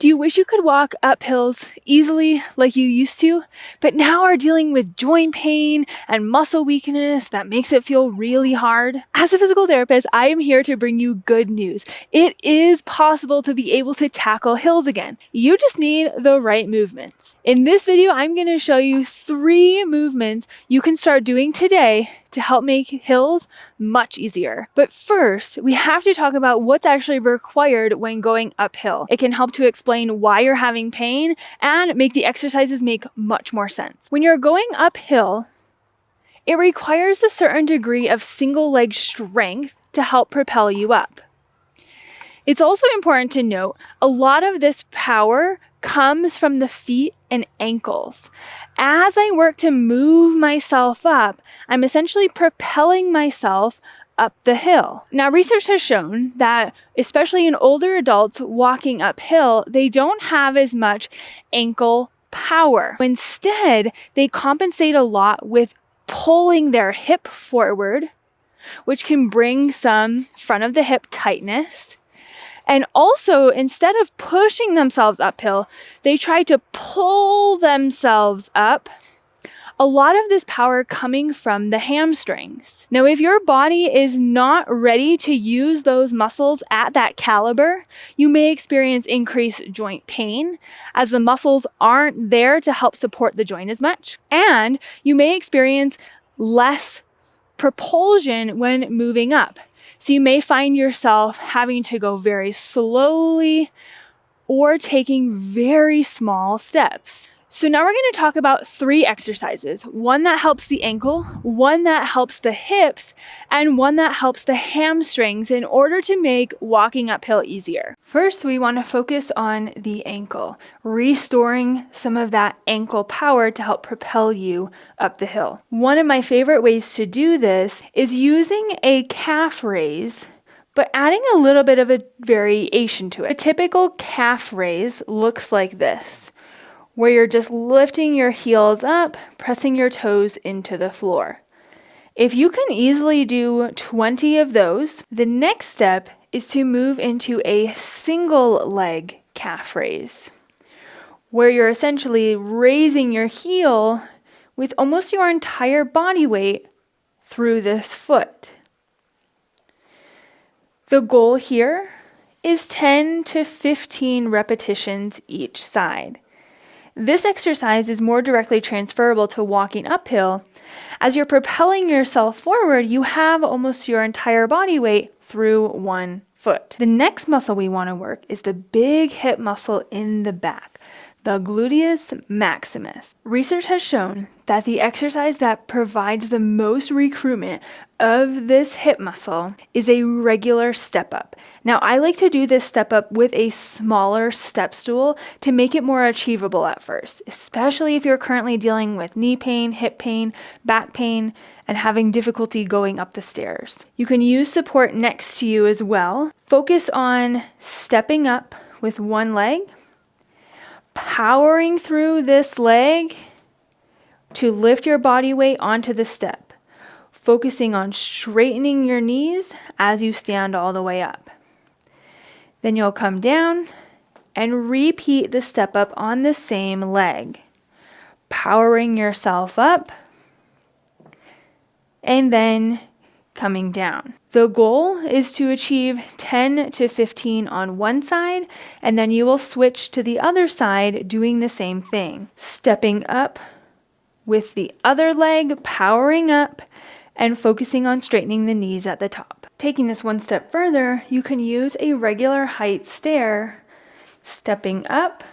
Do you wish you could walk up hills easily like you used to, but now are dealing with joint pain and muscle weakness that makes it feel really hard? As a physical therapist, I am here to bring you good news. It is possible to be able to tackle hills again. You just need the right movements. In this video, I'm going to show you 3 movements you can start doing today to help make hills much easier. But first, we have to talk about what's actually required when going uphill. It can help to explain why you're having pain and make the exercises make much more sense. When you're going uphill, it requires a certain degree of single leg strength to help propel you up. It's also important to note a lot of this power comes from the feet and ankles. As I work to move myself up, I'm essentially propelling myself up the hill. Now, research has shown that, especially in older adults walking uphill, they don't have as much ankle power. Instead, they compensate a lot with pulling their hip forward, which can bring some front of the hip tightness. And also, instead of pushing themselves uphill, they try to pull themselves up. A lot of this power coming from the hamstrings. Now, if your body is not ready to use those muscles at that caliber, you may experience increased joint pain as the muscles aren't there to help support the joint as much. And you may experience less propulsion when moving up. So you may find yourself having to go very slowly or taking very small steps. So now we're going to talk about 3 exercises, one that helps the ankle, one that helps the hips, and one that helps the hamstrings in order to make walking uphill easier. First, we want to focus on the ankle, restoring some of that ankle power to help propel you up the hill. One of my favorite ways to do this is using a calf raise, but adding a little bit of a variation to it. A typical calf raise looks like this, where you're just lifting your heels up, pressing your toes into the floor. If you can easily do 20 of those, the next step is to move into a single leg calf raise, where you're essentially raising your heel with almost your entire body weight through this foot. The goal here is 10 to 15 repetitions each side. This exercise is more directly transferable to walking uphill. As you're propelling yourself forward, you have almost your entire body weight through one foot. The next muscle we want to work is the big hip muscle in the back, the gluteus maximus. Research has shown that the exercise that provides the most recruitment of this hip muscle is a regular step up. Now, I like to do this step up with a smaller step stool to make it more achievable at first, especially if you're currently dealing with knee pain, hip pain, back pain, and having difficulty going up the stairs. You can use support next to you as well. Focus on stepping up with one leg, powering through this leg to lift your body weight onto the step, focusing on straightening your knees as you stand all the way up. Then you'll come down and repeat the step up on the same leg, powering yourself up and then coming down. The goal is to achieve 10 to 15 on one side, and then you will switch to the other side doing the same thing, stepping up with the other leg, powering up, and focusing on straightening the knees at the top. Taking this one step further, you can use a regular height stair, stepping up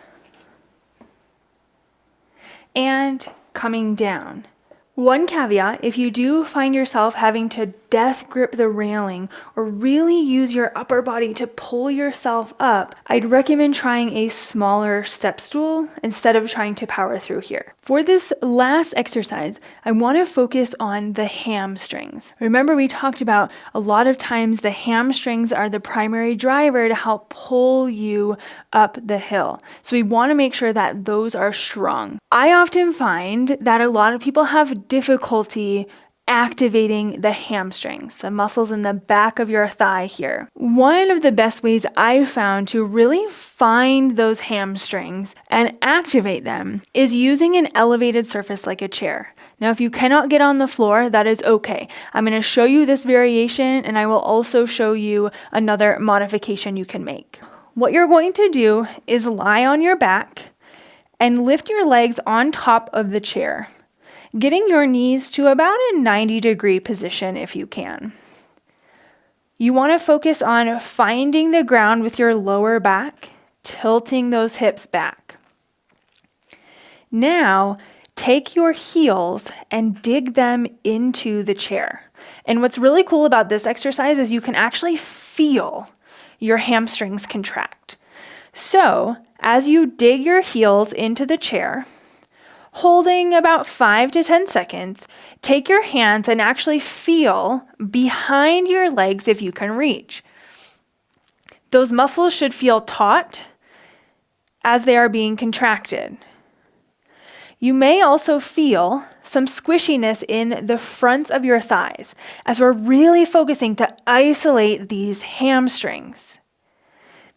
and coming down. One caveat, if you do find yourself having to death grip the railing or really use your upper body to pull yourself up, I'd recommend trying a smaller step stool instead of trying to power through here. For this last exercise, I want to focus on the hamstrings. Remember, we talked about a lot of times the hamstrings are the primary driver to help pull you up the hill. So we want to make sure that those are strong. I often find that a lot of people have difficulty activating the hamstrings, the muscles in the back of your thigh here. One of the best ways I've found to really find those hamstrings and activate them is using an elevated surface like a chair. Now, if you cannot get on the floor, that is okay. I'm going to show you this variation, and I will also show you another modification you can make. What you're going to do is lie on your back and lift your legs on top of the chair, getting your knees to about a 90-degree position if you can. You want to focus on finding the ground with your lower back, tilting those hips back. Now, take your heels and dig them into the chair. And what's really cool about this exercise is you can actually feel your hamstrings contract. So, as you dig your heels into the chair, holding about 5 to 10 seconds, take your hands and actually feel behind your legs if you can reach. Those muscles should feel taut as they are being contracted. You may also feel some squishiness in the fronts of your thighs as we're really focusing to isolate these hamstrings.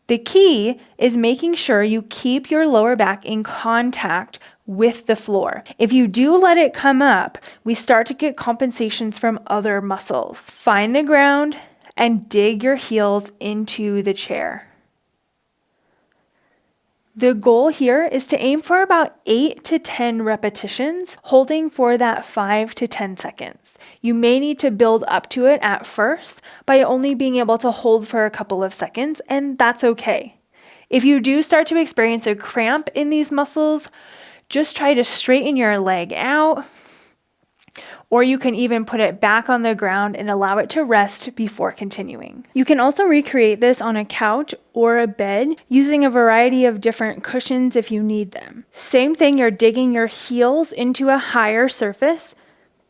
The key is making sure you keep your lower back in contact with the floor. If you do let it come up, we start to get compensations from other muscles. Find the ground and dig your heels into the chair. The goal here is to aim for about 8 to 10 repetitions, holding for that 5 to 10 seconds. You may need to build up to it at first by only being able to hold for a couple of seconds, and that's okay. If you do start to experience a cramp in these muscles, just try to straighten your leg out, or you can even put it back on the ground and allow it to rest before continuing. You can also recreate this on a couch or a bed using a variety of different cushions if you need them. Same thing, you're digging your heels into a higher surface,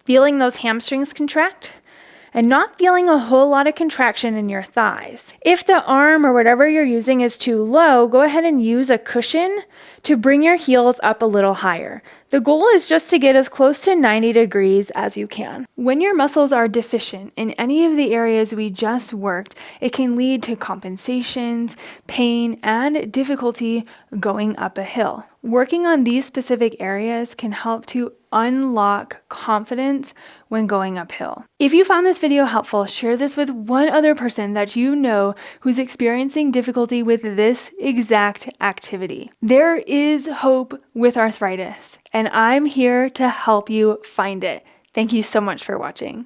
feeling those hamstrings contract, and not feeling a whole lot of contraction in your thighs. If the arm or whatever you're using is too low, go ahead and use a cushion to bring your heels up a little higher. The goal is just to get as close to 90 degrees as you can. When your muscles are deficient in any of the areas we just worked, it can lead to compensations, pain, and difficulty going up a hill. Working on these specific areas can help to unlock confidence when going uphill. If you found this video helpful, share this with one other person that you know who's experiencing difficulty with this exact activity. There is hope with arthritis, and I'm here to help you find it. Thank you so much for watching.